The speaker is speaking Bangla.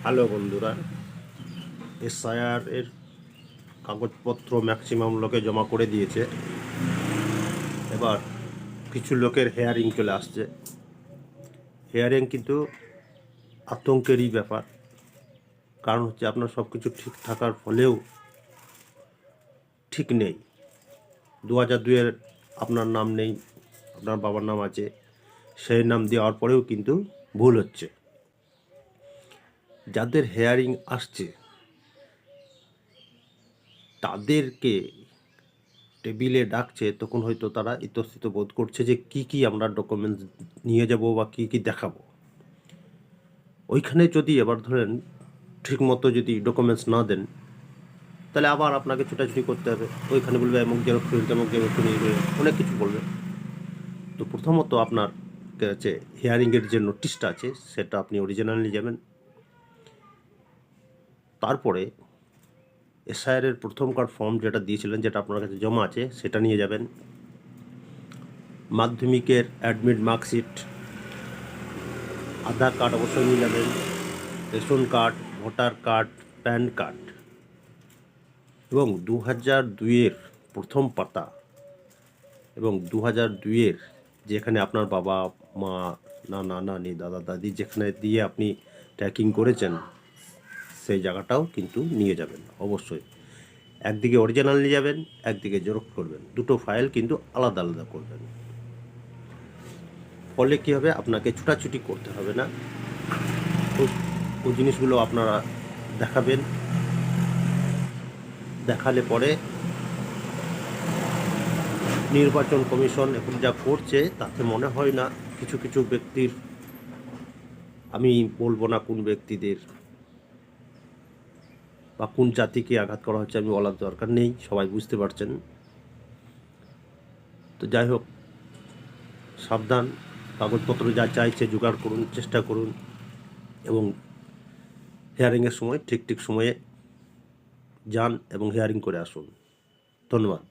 হ্যালো বন্ধুরা, এসআইআর এর কাগজপত্র ম্যাক্সিমাম লোকে জমা করে দিয়েছে। এবার কিছু লোকের হেয়ারিং চলে আসছে। হেয়ারিং কিন্তু আতঙ্কেরই ব্যাপার, কারণ হচ্ছে আপনার সব কিছু ঠিক থাকার ফলেও ঠিক নেই। 2002-এর আপনার নাম নেই, আপনার বাবার নাম আছে, সেই নাম দেওয়ার পরেও কিন্তু ভুল হচ্ছে। যাদের হেয়ারিং আসছে তাদেরকে টেবিলে ডাকছে, তখন হয়তো তারা ইতস্তত বোধ করছে যে কি আমরা ডকুমেন্টস নিয়ে যাব বা কি দেখাবো। ওইখানে যদি এবার ধরেন ঠিকমতো যদি ডকুমেন্টস না দেন, তাহলে আবার আপনাকে ছোটাছুটি করতে হবে। ওইখানে বলবে এমুক জেরক্স করুন, তেমুক জেরক্স করুন, অনেক কিছু বলবে। তো প্রথমত আপনার কাছে হিয়ারিংয়ের যে নোটিশটা আছে সেটা আপনি অরিজিনাল নিয়ে যাবেন। তারপরে এসআইআর প্রথমকার ফর্ম যেটা দিয়েছিলেন, যেটা আপনার কাছে জমা আছে, সেটা নিয়ে যাবেন। মাধ্যমিকের অ্যাডমিট মার্কশিট, আধার কার্ড অবশ্যই নিয়ে যাবেন, ration card, voter card, pan card এবং 2002-এর প্রথম পাতা এবং 2002-এর যেখানে আপনার বাবা মা, নানা নানি, দাদা দাদি যেখানে দিয়ে আপনি ট্র্যাকিং করেছেন সেই জায়গাটাও কিন্তু নিয়ে যাবেন অবশ্যই। একদিকে অরিজিনাল নিয়ে যাবেন, একদিকে জেরক্স করবেন, দুটো ফাইল কিন্তু আলাদা আলাদা করবেন। ফলে কী হবে, আপনাকে ছুটাছুটি করতে হবে না। ওই জিনিসগুলো আপনারা দেখাবেন। দেখালে পরে নির্বাচন কমিশন এখন যা করছে তাতে মনে হয় না কিছু কিছু ব্যক্তির, আমি বলবো না কোন ব্যক্তিদের বা কোন জাতিকে আঘাত করা হচ্ছে, আমি বলার দরকার নেই, সবাই বুঝতে পারছেন। তো যাই হোক, সাবধান, কাগজপত্র যা চাইছে জোগাড় করুন, চেষ্টা করুন এবং হিয়ারিংয়ের সময় ঠিক সময়ে যান এবং হিয়ারিং করে আসুন। ধন্যবাদ।